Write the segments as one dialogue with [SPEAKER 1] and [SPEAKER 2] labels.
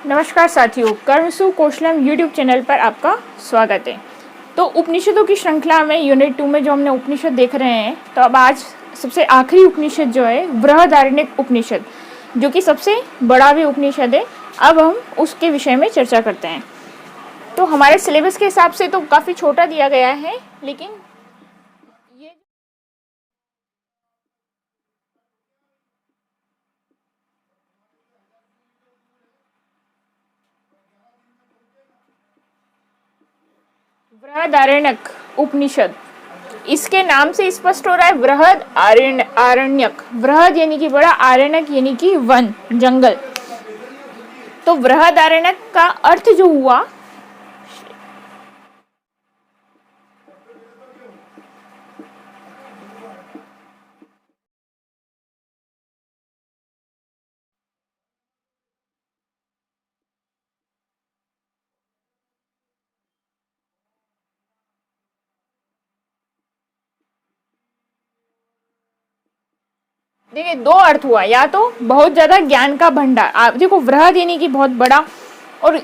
[SPEAKER 1] नमस्कार साथियों, कर्मसु कौशलम यूट्यूब चैनल पर आपका स्वागत है। तो उपनिषदों की श्रृंखला में यूनिट 2 में जो हमने उपनिषद देख रहे हैं, तो अब आज सबसे आखिरी उपनिषद जो है बृहदारण्यक उपनिषद, जो कि सबसे बड़ा भी उपनिषद है, अब हम उसके विषय में चर्चा करते हैं। तो हमारे सिलेबस के हिसाब से तो काफ़ी छोटा दिया गया है, लेकिन ये बृहदारण्यक उपनिषद, इसके नाम से स्पष्ट हो रहा है बृहद आरण्यक। बृहद यानी कि बड़ा, आरण्यक यानी कि वन, जंगल। तो बृहदारण्यक का अर्थ जो हुआ, देखिए दो अर्थ हुआ। या तो बहुत ज्यादा ज्ञान का भंडार, आप देखो बृहद यानी कि बहुत बड़ा, और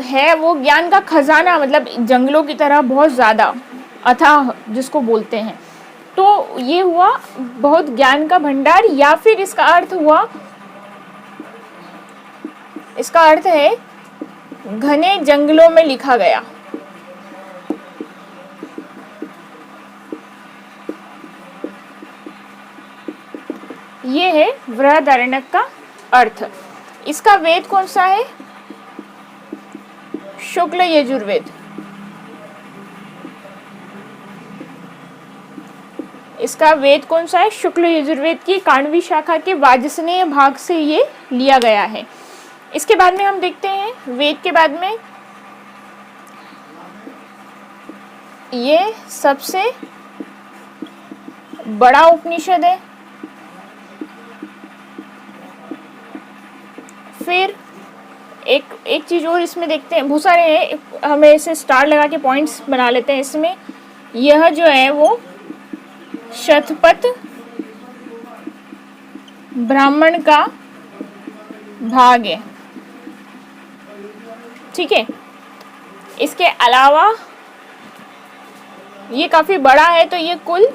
[SPEAKER 1] है वो ज्ञान का खजाना, मतलब जंगलों की तरह बहुत ज्यादा अथाह जिसको बोलते हैं। तो ये हुआ बहुत ज्ञान का भंडार। या फिर इसका अर्थ हुआ, इसका अर्थ है घने जंगलों में लिखा गया। ये है बृहदारण्यक का अर्थ। इसका वेद कौन सा है? शुक्ल यजुर्वेद। इसका वेद कौन सा है? शुक्ल यजुर्वेद की काण्वी शाखा के वाजसनेय भाग से ये लिया गया है। इसके बाद में हम देखते हैं, वेद के बाद में ये सबसे बड़ा उपनिषद है। फिर एक चीज और इसमें देखते हैं, बहुत सारे हैं, हमें इसे स्टार लगा के पॉइंट्स बना लेते हैं। इसमें यह जो है वो शतपथ ब्राह्मण का भाग है, ठीक है। इसके अलावा ये काफी बड़ा है, तो ये कुल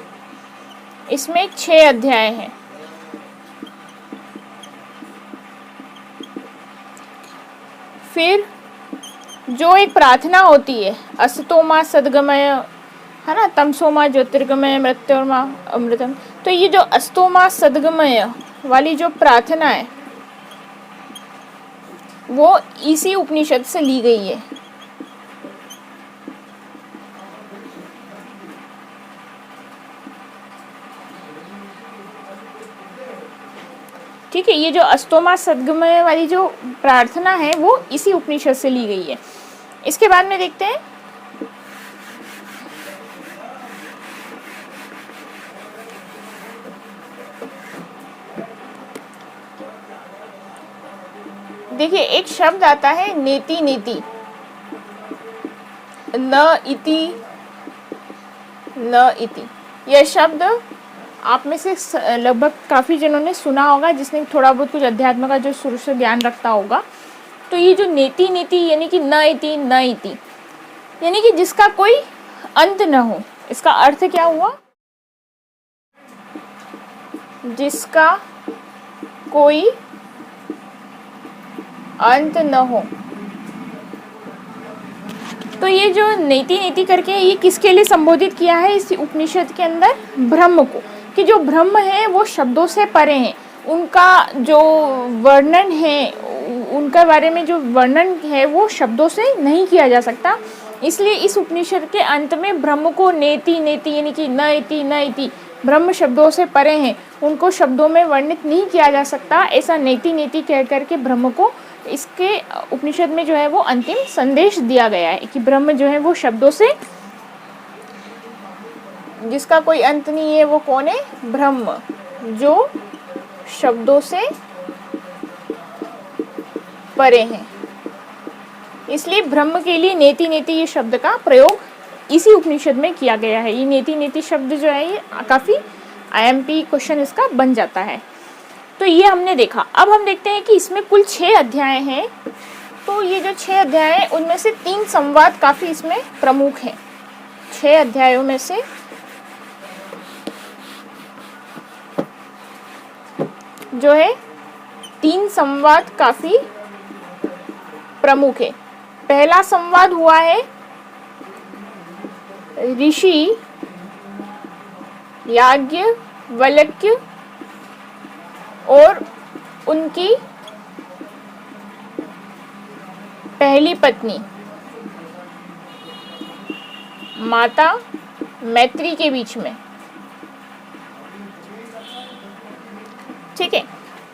[SPEAKER 1] इसमें 6 अध्याय हैं। फिर जो एक प्रार्थना होती है, असतोमा सद्गमय, है ना, तमसोमा ज्योतिर्गमय, मृत्योर्मा अमृतम। तो ये जो अस्तोमा सद्गमय वाली जो प्रार्थना है, वो इसी उपनिषद से ली गई है। ठीक है, ये जो अस्तोमा सद्गमय वाली जो प्रार्थना है वो इसी उपनिषद से ली गई है। इसके बाद में देखते हैं, देखिए एक शब्द आता है नेति नेति, न इति। यह शब्द आप में से लगभग काफ़ी जनों ने सुना होगा, जिसने थोड़ा बहुत कुछ अध्यात्म का जो शुरू से ज्ञान रखता होगा। तो ये जो नेति नेति यानी कि न इति यानी कि जिसका कोई अंत न हो, इसका अर्थ क्या हुआ? जिसका कोई अंत न हो। तो ये जो नेति नेति करके ये किसके लिए संबोधित किया है इस उपनिषद के अंदर? ब्रह्म को, कि जो ब्रह्म है वो शब्दों से परे हैं। उनका जो वर्णन है, उनके बारे में जो वर्णन है वो शब्दों से नहीं किया जा सकता। इसलिए इस उपनिषद के अंत में ब्रह्म को नेति नेति यानी कि न इति, ब्रह्म शब्दों से परे हैं, उनको शब्दों में वर्णित नहीं किया जा सकता, ऐसा नेति नेति कह करके ब्रह्म को इसके उपनिषद में जो है वो अंतिम संदेश दिया गया है कि ब्रह्म जो है वो शब्दों से, जिसका कोई अंत नहीं है, वो कौन है? ब्रह्म, जो शब्दों से परे हैं। इसलिए ब्रह्म के लिए नेति नेति ये शब्द का प्रयोग इसी उपनिषद में किया गया है। ये नेति नेति शब्द जो है ये काफ़ी IMP क्वेश्चन इसका बन जाता है। तो ये हमने देखा। अब हम देखते हैं कि इसमें कुल 6 अध्याय हैं। तो ये जो 6 अध्याय हैं उनमें से 3 संवाद काफ़ी इसमें प्रमुख हैं। 6 अध्यायों में से जो है 3 संवाद काफ़ी प्रमुख है। पहला संवाद हुआ है ऋषि याज्ञवल्क्य और उनकी पहली पत्नी माता मैत्री के बीच में। ठीक है,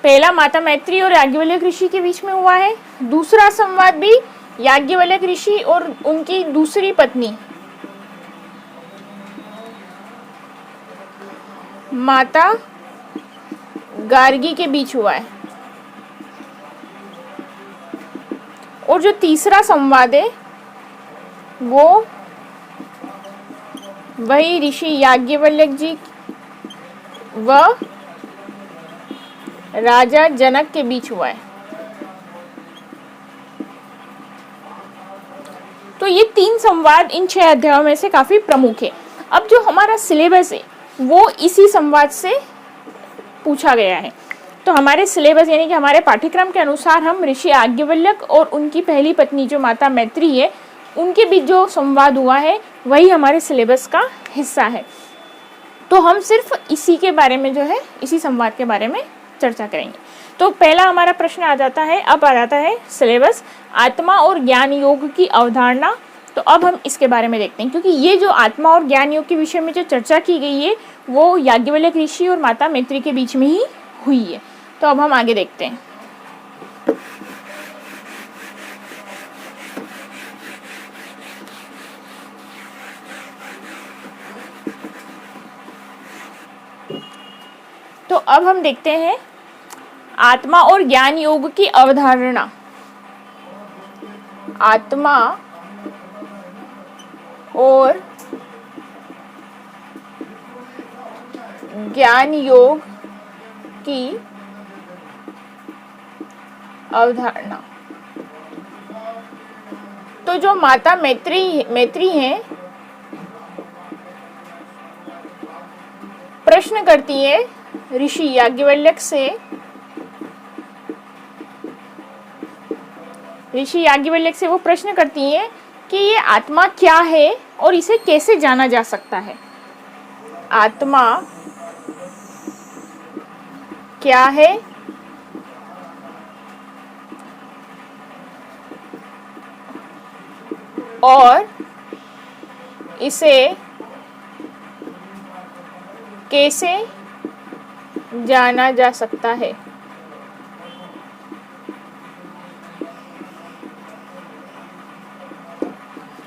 [SPEAKER 1] पहला माता मैत्री और याज्ञवल्क्य ऋषि के बीच में हुआ है। दूसरा संवाद भी याज्ञवल्क्य ऋषि और उनकी दूसरी पत्नी माता गार्गी के बीच हुआ है। और जो तीसरा संवाद है वो वही ऋषि याज्ञवल्क्य जी व राजा जनक के बीच हुआ है। तो ये 3 संवाद इन 6 अध्यायों में से काफी प्रमुख है। अब जो हमारा सिलेबस है वो इसी संवाद से पूछा गया है। तो हमारे सिलेबस यानी कि हमारे पाठ्यक्रम के अनुसार हम ऋषि याज्ञवल्क्य और उनकी पहली पत्नी जो माता मैत्री है उनके बीच जो संवाद हुआ है वही हमारे सिलेबस का हिस्सा है। तो हम सिर्फ इसी के बारे में जो है इसी संवाद के बारे में चर्चा करेंगे। तो पहला हमारा प्रश्न आ जाता है, अब आ जाता है सिलेबस, आत्मा और ज्ञान योग की अवधारणा। तो अब हम इसके बारे में देखते हैं, क्योंकि ये जो आत्मा और ज्ञान योग के विषय में जो चर्चा की गई है वो याज्ञवल्क्य ऋषि और माता मैत्री के बीच में ही हुई है। तो अब हम आगे देखते हैं। तो अब हम देखते हैं आत्मा और ज्ञान योग की अवधारणा। आत्मा और ज्ञान योग की अवधारणा। तो जो माता मैत्री हैं प्रश्न करती है ऋषि याज्ञवल्क्य से, वो प्रश्न करती हैं कि ये आत्मा क्या है और इसे कैसे जाना जा सकता है। आत्मा क्या है और इसे कैसे जाना जा सकता है।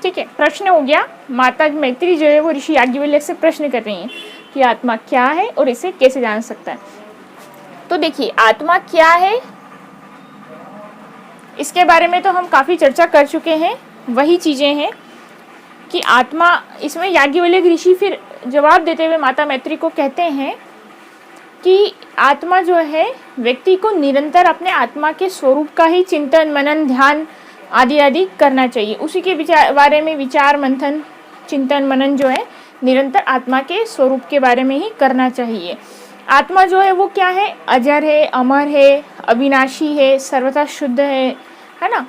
[SPEAKER 1] ठीक है, प्रश्न हो गया। माता मैत्री जो है वो ऋषि याज्ञवल्क्य से प्रश्न कर रही हैं कि आत्मा क्या है और इसे कैसे जान सकता है। तो देखिए, आत्मा क्या है इसके बारे में तो हम काफ़ी चर्चा कर चुके हैं। वही चीज़ें हैं कि आत्मा, इसमें याज्ञवल्क्य ऋषि फिर जवाब देते हुए माता मैत्री को कहते हैं कि आत्मा जो है व्यक्ति को निरंतर अपने आत्मा के स्वरूप का ही चिंतन मनन ध्यान आदि आदि करना चाहिए। उसी के बारे में विचार मंथन चिंतन मनन जो है निरंतर आत्मा के स्वरूप के बारे में ही करना चाहिए। आत्मा जो है वो क्या है, अजर है, अमर है, अविनाशी है, सर्वथा शुद्ध है ना।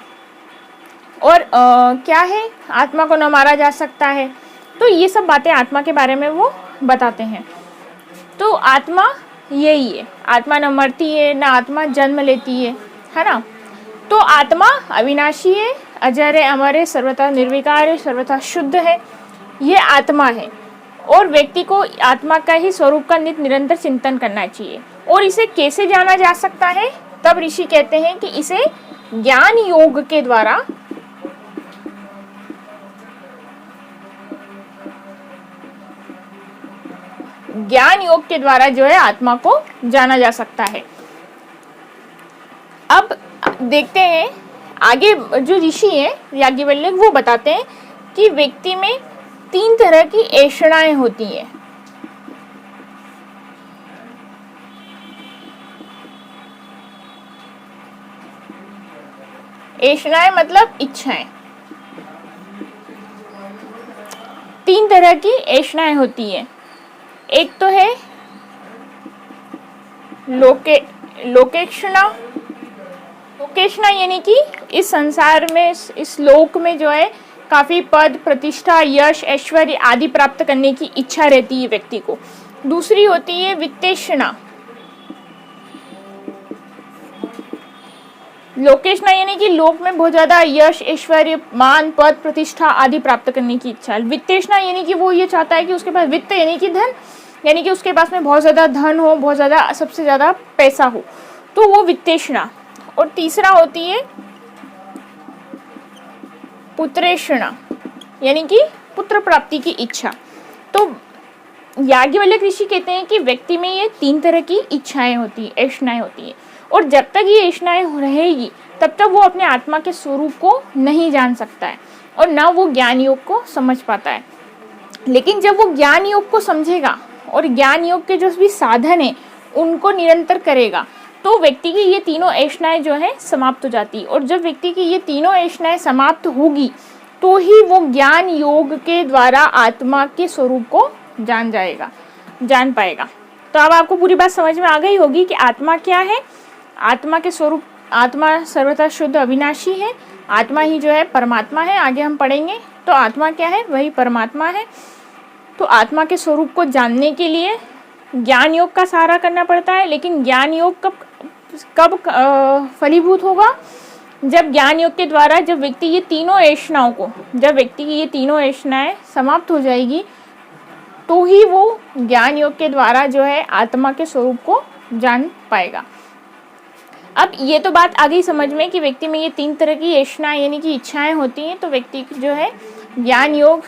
[SPEAKER 1] और क्या है, आत्मा को न मारा जा सकता है। तो ये सब बातें आत्मा के बारे में वो बताते हैं। तो आत्मा यही है, आत्मा न मरती है न आत्मा जन्म लेती है ना। तो आत्मा अविनाशी है, अजर है, अमर है, सर्वथा निर्विकार है, सर्वथा शुद्ध है, ये आत्मा है। और व्यक्ति को आत्मा का ही स्वरूप का नित्य निरंतर चिंतन करना चाहिए। और इसे कैसे जाना जा सकता है, तब ऋषि कहते हैं कि इसे ज्ञान योग के द्वारा जो है आत्मा को जाना जा सकता है। अब देखते हैं आगे, जो ऋषि हैं याज्ञवल्क्य वो बताते हैं कि व्यक्ति में 3 तरह की ऐषणाएं होती हैं। ऐष्णाएं मतलब इच्छाएं। 3 तरह की ऐष्णाएं होती है। एक तो है लोकेक्षणा। लोकेक्षणा यानी कि इस संसार में, इस लोक में जो है काफी पद, प्रतिष्ठा, यश, ऐश्वर्य आदि प्राप्त करने की इच्छा रहती है व्यक्ति को। दूसरी होती है वित्तेषणा। लोकेशना यानी कि लोक में बहुत ज्यादा यश, ऐश्वर्य, मान, पद, प्रतिष्ठा आदि प्राप्त करने की इच्छा। वित्तेषणा यानी कि वो ये चाहता है कि उसके पास वित्त यानी कि धन, यानी कि उसके पास में बहुत ज्यादा धन हो, बहुत ज्यादा, सबसे ज्यादा पैसा हो, तो वो वित्तेषणा। और तीसरा होती है पुत्रेषणा यानी कि पुत्र प्राप्ति की इच्छा। तो याज्ञवल्क्य ऋषि कहते हैं कि व्यक्ति में ये 3 तरह की इच्छाएं होती है, ऐष्णाएं होती है, और जब तक ये ऐष्णाएं रहेगी तब तक वो अपने आत्मा के स्वरूप को नहीं जान सकता है और ना वो ज्ञान योग को समझ पाता है। लेकिन जब वो ज्ञान योग को समझेगा और ज्ञान योग के जो भी साधन है उनको निरंतर करेगा, तो व्यक्ति की ये तीनों ऐष्णाएं जो है समाप्त हो जाती है। और जब व्यक्ति की ये तीनों ऐष्णाएं समाप्त होगी तो ही वो ज्ञान योग के द्वारा आत्मा के स्वरूप को जान पाएगा। तो अब आपको पूरी बात समझ में आ गई होगी कि आत्मा क्या है। आत्मा के स्वरूप, आत्मा सर्वथा शुद्ध अविनाशी है। आत्मा ही जो है परमात्मा है, आगे हम पढ़ेंगे। तो आत्मा क्या है, वही परमात्मा है। तो आत्मा के स्वरूप को जानने के लिए ज्ञान योग का सहारा करना पड़ता है। लेकिन ज्ञान योग कब फलीभूत होगा, जब ज्ञान योग के द्वारा, जब व्यक्ति ये तीनों ऐष्णाओं को, जब व्यक्ति की ये तीनों ऐष्णाएं समाप्त हो जाएगी, तो ही वो ज्ञान योग के द्वारा जो है आत्मा के स्वरूप को जान पाएगा। अब ये तो बात आ गई समझ में कि व्यक्ति में ये 3 तरह की ऐष्णाएं यानी कि इच्छाएं होती हैं। तो व्यक्ति जो है ज्ञान योग,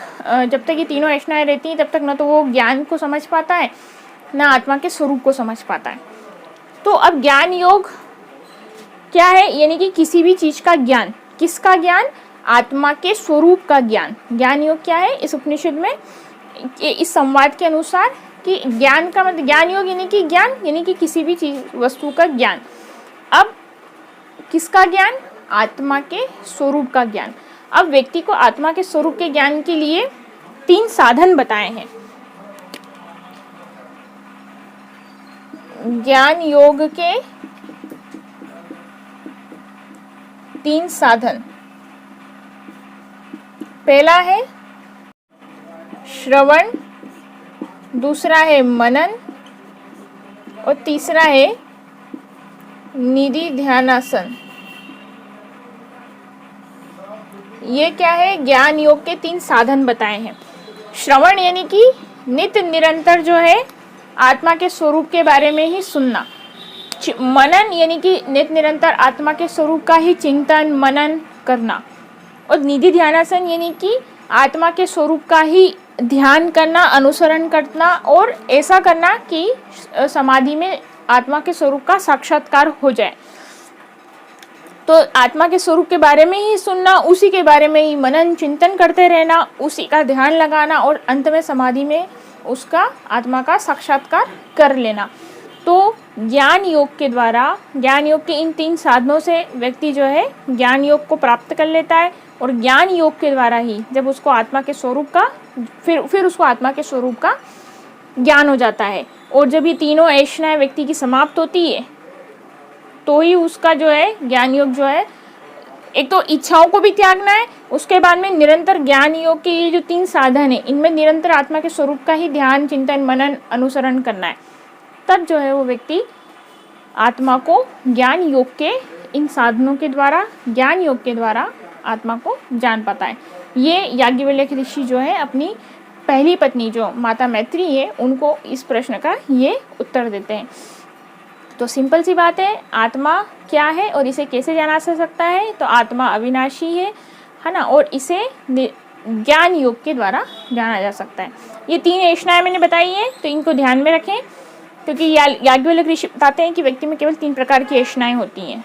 [SPEAKER 1] जब तक ये तीनों ऐष्णाएं रहती हैं तब तक न तो वो ज्ञान को समझ पाता है, ना आत्मा के स्वरूप को समझ पाता है। तो अब ज्ञान योग क्या है, यानी कि किसी भी चीज का ज्ञान। किसका ज्ञान, आत्मा के स्वरूप का ज्ञान। ज्ञान योग क्या है, इस उपनिषद में, इस संवाद के अनुसार, कि ज्ञान का मतलब, ज्ञान योग यानी कि ज्ञान, यानी कि किसी भी चीज, वस्तु का ज्ञान। अब किसका ज्ञान, आत्मा के स्वरूप का ज्ञान। अब व्यक्ति को आत्मा के स्वरूप के ज्ञान के लिए 3 साधन बताए हैं। ज्ञान योग के 3 साधन। पहला है श्रवण, दूसरा है मनन और तीसरा है निधि ध्यानासन। ये क्या है, ज्ञान योग के 3 साधन बताए हैं। श्रवण यानी कि नित्य निरंतर जो है आत्मा के स्वरूप के बारे में ही सुनना। मनन यानी कि नित्य निरंतर आत्मा के स्वरूप का ही चिंतन मनन करना। और निधि ध्यानासन यानी कि आत्मा के स्वरूप का ही ध्यान करना, अनुसरण करना और ऐसा करना कि समाधि में आत्मा के स्वरूप का साक्षात्कार हो जाए। तो आत्मा के स्वरूप के बारे में ही सुनना, उसी के बारे में ही मनन चिंतन करते रहना, उसी का ध्यान लगाना और अंत में समाधि में उसका आत्मा का साक्षात्कार कर लेना। तो ज्ञान योग के द्वारा, ज्ञान योग के इन 3 साधनों से व्यक्ति जो है ज्ञान योग को प्राप्त कर लेता है। और ज्ञान योग के द्वारा ही जब उसको आत्मा के स्वरूप का, फिर उसको आत्मा के स्वरूप का ज्ञान हो जाता है। और जब ये तीनों ऐष्णाएं व्यक्ति की समाप्त होती है तो ही उसका जो है ज्ञान योग जो है, एक तो इच्छाओं को भी त्यागना है, उसके बाद में निरंतर ज्ञान योग के ये जो 3 साधन है इनमें निरंतर आत्मा के स्वरूप का ही ध्यान चिंतन मनन अनुसरण करना है। तब जो है वो व्यक्ति आत्मा को ज्ञान योग के इन साधनों के द्वारा, ज्ञान योग के द्वारा आत्मा को जान पाता है। ये याज्ञवल्क्य ऋषि जो है अपनी पहली पत्नी जो माता मैत्री है उनको इस प्रश्न का ये उत्तर देते हैं। तो सिंपल सी बात है, आत्मा क्या है और इसे कैसे जाना जा सकता है। तो आत्मा अविनाशी है ना, और इसे ज्ञान योग के द्वारा जाना जा सकता है। ये 3 ऐष्णाएं मैंने बताई है, तो इनको ध्यान में रखें, क्योंकि याज्ञवल्क्य ऋषि बताते हैं कि व्यक्ति में केवल 3 प्रकार की ऐष्णाएं होती हैं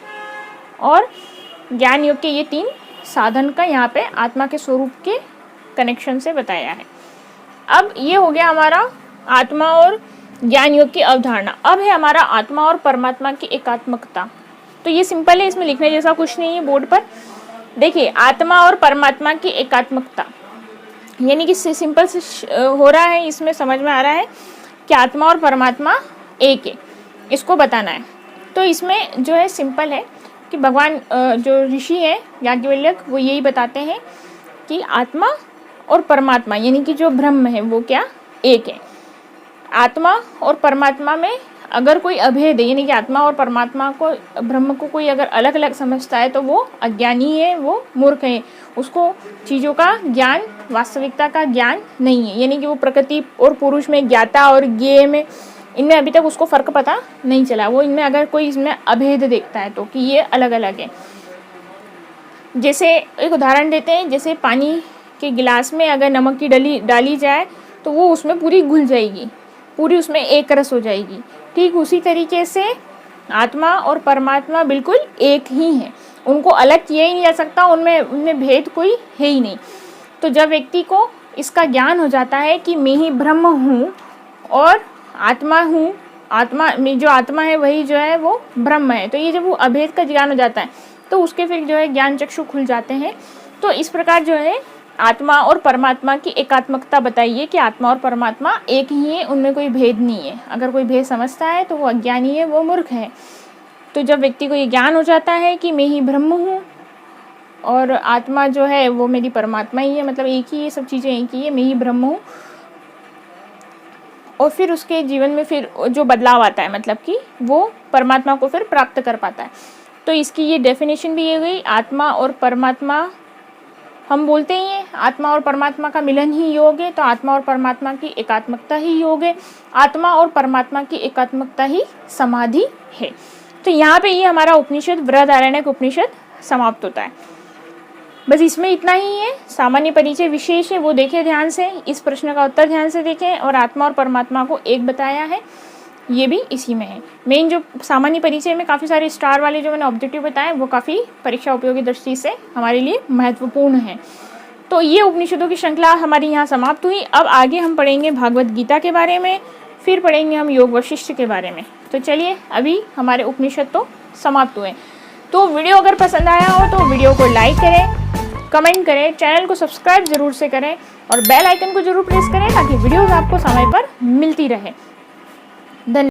[SPEAKER 1] और ज्ञान योग के ये 3 साधन का यहाँ पे आत्मा के स्वरूप के कनेक्शन से बताया है। अब ये हो गया हमारा आत्मा और ज्ञान योग की अवधारणा। अब है हमारा आत्मा और परमात्मा की एकात्मकता। तो ये सिंपल है, इसमें लिखने जैसा कुछ नहीं है बोर्ड पर। देखिए आत्मा और परमात्मा की एकात्मकता, यानी कि सिंपल से हो रहा है, इसमें समझ में आ रहा है कि आत्मा और परमात्मा एक है, इसको बताना है। तो इसमें जो है सिंपल है कि भगवान जो ऋषि हैं याज्ञवल्क्य वो यही बताते हैं कि आत्मा और परमात्मा यानी कि जो ब्रह्म है वो क्या एक है। आत्मा और परमात्मा में अगर कोई अभेद है, यानी कि आत्मा और परमात्मा को, ब्रह्म को कोई अगर अलग अलग समझता है तो वो अज्ञानी है, वो मूर्ख है, उसको चीज़ों का ज्ञान, वास्तविकता का ज्ञान नहीं है। यानी कि वो प्रकृति और पुरुष में, ज्ञाता और ज्ञेय में, इनमें अभी तक उसको फ़र्क पता नहीं चला। वो इनमें अगर कोई इसमें अभेद देखता है तो कि ये अलग अलग है। जैसे एक उदाहरण देते हैं, जैसे पानी के गिलास में अगर नमक की डाली जाए तो वो उसमें पूरी घुल जाएगी, पूरी उसमें एक रस हो जाएगी। ठीक उसी तरीके से आत्मा और परमात्मा बिल्कुल एक ही हैं, उनको अलग किया ही नहीं जा सकता, उनमें भेद कोई है ही नहीं। तो जब व्यक्ति को इसका ज्ञान हो जाता है कि मैं ही ब्रह्म हूँ और आत्मा हूँ, आत्मा में जो आत्मा है वही जो है वो ब्रह्म है, तो ये जब वो अभेद का ज्ञान हो जाता है तो उसके फिर जो है ज्ञान चक्षु खुल जाते हैं। तो इस प्रकार जो है आत्मा और परमात्मा की एकात्मकता बताइए कि आत्मा और परमात्मा एक ही है, उनमें कोई भेद नहीं है। अगर कोई भेद समझता है तो वो अज्ञानी है, वो मूर्ख है। तो जब व्यक्ति को ये ज्ञान हो जाता है कि मैं ही ब्रह्म हूँ और आत्मा जो है वो मेरी परमात्मा ही है, मतलब एक ही है, सब चीज़ें एक ही है, मैं ही ब्रह्म हूँ, और फिर उसके जीवन में फिर जो बदलाव आता है, मतलब कि वो परमात्मा को फिर प्राप्त कर पाता है। तो इसकी ये डेफिनेशन भी ये गई, आत्मा और परमात्मा, हम बोलते ही हैं आत्मा और परमात्मा का मिलन ही योग है, तो आत्मा और परमात्मा की एकात्मकता ही योग है, आत्मा और परमात्मा की एकात्मकता ही समाधि है। तो यहाँ पे ये हमारा उपनिषद बृहदारण्यक उपनिषद समाप्त होता है। बस इसमें इतना ही है। सामान्य परिचय विशेष है, वो देखें ध्यान से, इस प्रश्न का उत्तर ध्यान से देखें, और आत्मा और परमात्मा को एक बताया है, ये भी इसी में है। मेन जो सामान्य परिचय में काफ़ी सारे स्टार वाले जो मैंने ऑब्जेक्टिव बताए वो काफ़ी परीक्षा उपयोगी दृष्टि से हमारे लिए महत्वपूर्ण है। तो ये उपनिषदों की श्रृंखला हमारी यहाँ समाप्त हुई। अब आगे हम पढ़ेंगे भागवत गीता के बारे में, फिर पढ़ेंगे हम योग वशिष्ठ के बारे में। तो चलिए, अभी हमारे उपनिषद तो समाप्त हुए। तो वीडियो अगर पसंद आया हो तो वीडियो को लाइक करें, कमेंट करें, चैनल को सब्सक्राइब ज़रूर से करें और बेल आइकन को ज़रूर प्रेस करें ताकि वीडियोज़ आपको समय पर मिलती रहे।